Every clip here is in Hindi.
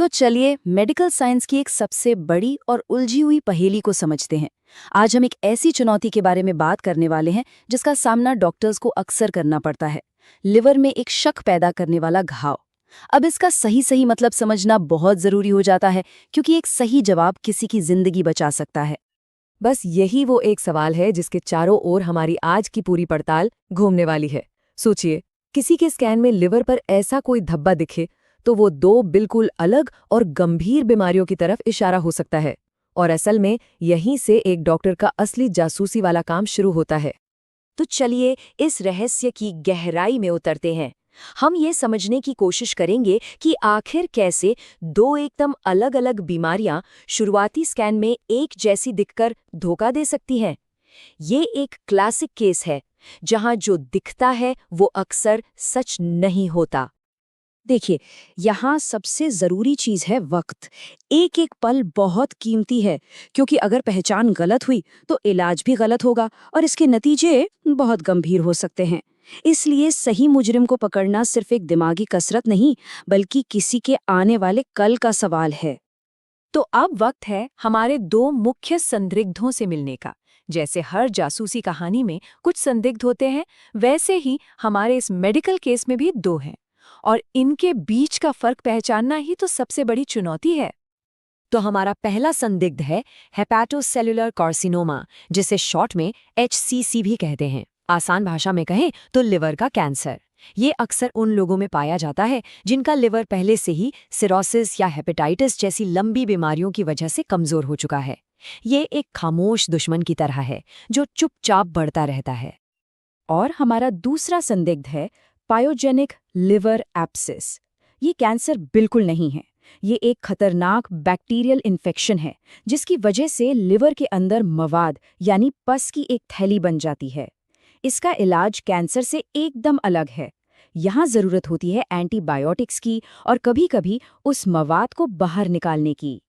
तो चलिए मेडिकल साइंस की एक सबसे बड़ी और उलझी हुई पहेली को समझते हैं। आज हम एक ऐसी चुनौती के बारे में बात करने वाले हैं जिसका सामना डॉक्टर्स को अक्सर करना पड़ता है। लिवर में एक शक पैदा करने वाला घाव। अब इसका सही सही मतलब समझना बहुत जरूरी हो जाता है, क्योंकि एक सही जवाब किसी की जिंदगी बचा सकता है। बस यही वो एक सवाल है जिसके चारों ओर हमारी आज की पूरी पड़ताल घूमने वाली है। सोचिए, किसी के स्कैन में लिवर पर ऐसा कोई धब्बा दिखे तो वो दो बिल्कुल अलग और गंभीर बीमारियों की तरफ इशारा हो सकता है। और असल में यहीं से एक डॉक्टर का असली जासूसी वाला काम शुरू होता है। तो चलिए इस रहस्य की गहराई में उतरते हैं। हम ये समझने की कोशिश करेंगे कि आखिर कैसे दो एकदम अलग अलग बीमारियां शुरुआती स्कैन में एक जैसी दिखकर धोखा दे सकती हैं। ये एक क्लासिक केस है जहां जो दिखता है वो अक्सर सच नहीं होता। देखिए, यहाँ सबसे जरूरी चीज है वक्त। एक एक पल बहुत कीमती है, क्योंकि अगर पहचान गलत हुई तो इलाज भी गलत होगा और इसके नतीजे बहुत गंभीर हो सकते हैं। इसलिए सही मुजरिम को पकड़ना सिर्फ एक दिमागी कसरत नहीं, बल्कि किसी के आने वाले कल का सवाल है। तो अब वक्त है हमारे दो मुख्य संदिग्धों से मिलने का। जैसे हर जासूसी कहानी में कुछ संदिग्ध होते हैं, वैसे ही हमारे इस मेडिकल केस में भी दो हैं। और इनके बीच का फर्क पहचानना ही तो सबसे बड़ी चुनौती है। तो हमारा पहला संदिग्ध है हेपाटोसेलुलर कार्सिनोमा, जिसे शॉर्ट में HCC भी कहते हैं। आसान भाषा में कहें तो लिवर का कैंसर। ये अक्सर उन लोगों में पाया जाता है जिनका लिवर पहले से ही सिरोसिस या हेपेटाइटिस जैसी लंबी बीमारियों की वजह से कमजोर हो चुका है। ये एक खामोश दुश्मन की तरह है जो चुपचाप बढ़ता रहता है। और हमारा दूसरा संदिग्ध है पायोजेनिक लिवर एब्सिस। ये कैंसर बिल्कुल नहीं है। ये एक खतरनाक बैक्टीरियल इन्फेक्शन है जिसकी वजह से लिवर के अंदर मवाद यानी पस की एक थैली बन जाती है। इसका इलाज कैंसर से एकदम अलग है। यहाँ जरूरत होती है एंटीबायोटिक्स की और कभी-कभी उस मवाद को बाहर निकालने की।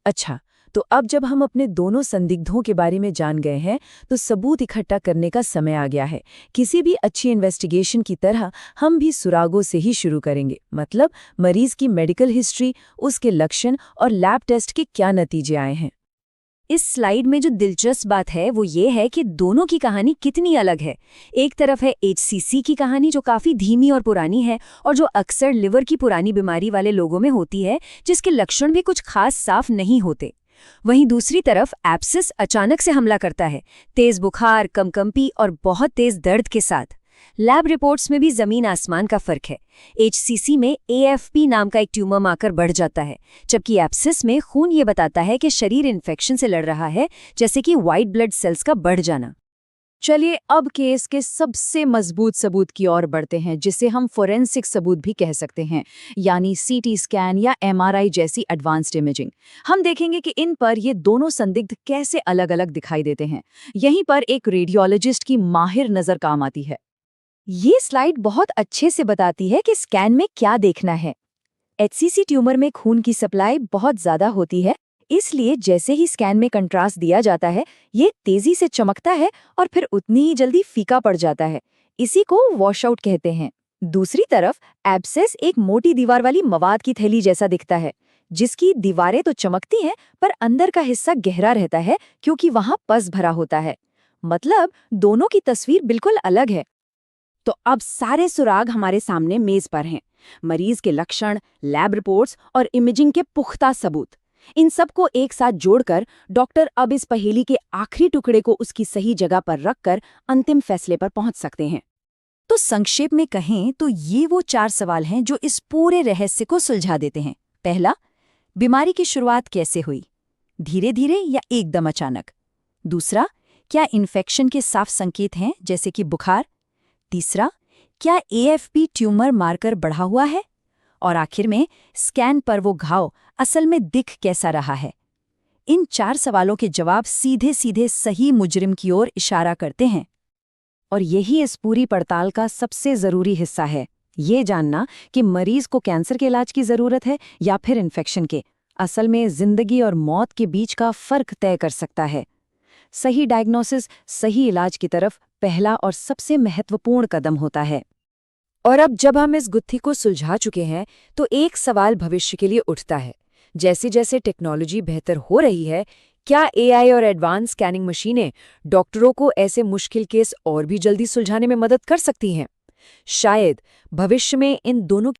अच्छा, तो अब जब हम अपने दोनों संदिग्धों के बारे में जान गए हैं, तो सबूत इकट्ठा करने का समय आ गया है। किसी भी अच्छी इन्वेस्टिगेशन की तरह हम भी सुरागों से ही शुरू करेंगे। मतलब मरीज की मेडिकल हिस्ट्री, उसके लक्षण और लैब टेस्ट के क्या नतीजे आए हैं। इस स्लाइड में जो दिलचस्प बात है वो ये है कि दोनों की कहानी कितनी अलग है। एक तरफ है HCC की कहानी जो काफी धीमी और पुरानी है और जो अक्सर लिवर की पुरानी बीमारी वाले लोगों में होती है, जिसके लक्षण भी कुछ खास साफ नहीं होते। वहीं दूसरी तरफ एब्सिस अचानक से हमला करता है, तेज बुखार, कंपकंपी और बहुत तेज दर्द के साथ। लैब रिपोर्ट्स में भी जमीन आसमान का फर्क है। HCC में AFP नाम का एक ट्यूमर मार्कर बढ़ जाता है, जबकि एब्सिस में खून ये बताता है कि शरीर इन्फेक्शन से लड़ रहा है, जैसे कि व्हाइट ब्लड सेल्स का बढ़ जाना। चलिए अब केस के सबसे मजबूत सबूत की ओर बढ़ते हैं, जिसे हम फोरेंसिक सबूत भी कह सकते हैं, यानी CT स्कैन या MRI जैसी एडवांस्ड इमेजिंग। हम देखेंगे कि इन पर ये दोनों संदिग्ध कैसे अलग अलग दिखाई देते हैं। यहीं पर एक रेडियोलॉजिस्ट की माहिर नजर काम आती है। ये स्लाइड बहुत अच्छे से बताती है कि स्कैन में क्या देखना है। HCC ट्यूमर में खून की सप्लाई बहुत ज्यादा होती है, इसलिए जैसे ही स्कैन में कंट्रास्ट दिया जाता है, ये तेजी से चमकता है और फिर उतनी ही जल्दी फीका पड़ जाता है। इसी को वॉशआउट कहते हैं। दूसरी तरफ एब्सेस एक मोटी दीवार वाली मवाद की थैली जैसा दिखता है, जिसकी दीवारें तो चमकती हैं पर अंदर का हिस्सा गहरा रहता है, क्योंकि वहां पस भरा होता है। मतलब दोनों की तस्वीर बिल्कुल अलग है। तो अब सारे सुराग हमारे सामने मेज पर हैं। मरीज के लक्षण, लैब रिपोर्ट्स और इमेजिंग के पुख्ता सबूत। इन सब को एक साथ जोड़कर डॉक्टर अब इस पहेली के आखिरी टुकड़े को उसकी सही जगह पर रखकर अंतिम फैसले पर पहुंच सकते हैं। तो संक्षेप में कहें तो ये वो 4 सवाल हैं जो इस पूरे रहस्य को सुलझा देते हैं। पहला, बीमारी की शुरुआत कैसे हुई? धीरे धीरे या एकदम अचानक? दूसरा, क्या इन्फेक्शन के साफ संकेत हैं जैसे कि बुखार? तीसरा, क्या AFP ट्यूमर मार्कर बढ़ा हुआ है? और आखिर में स्कैन पर वो घाव असल में दिख कैसा रहा है? इन 4 सवालों के जवाब सीधे सीधे सही मुजरिम की ओर इशारा करते हैं। और यही इस पूरी पड़ताल का सबसे जरूरी हिस्सा है, ये जानना कि मरीज को कैंसर के इलाज की जरूरत है या फिर इन्फेक्शन के। असल में जिंदगी और मौत के बीच का फर्क तय कर सकता है। सही डायग्नोसिस सही इलाज की तरफ पहला और सबसे महत्वपूर्ण कदम होता है। और अब जब हम इस गुत्थी को सुलझा चुके हैं तो एक सवाल भविष्य के लिए उठता है। जैसे जैसे टेक्नोलॉजी बेहतर हो रही है, क्या एआई और एडवांस स्कैनिंग मशीनें डॉक्टरों को ऐसे मुश्किल केस और भी जल्दी सुलझाने में मदद कर सकती हैं? शायद भविष्य में इन दोनों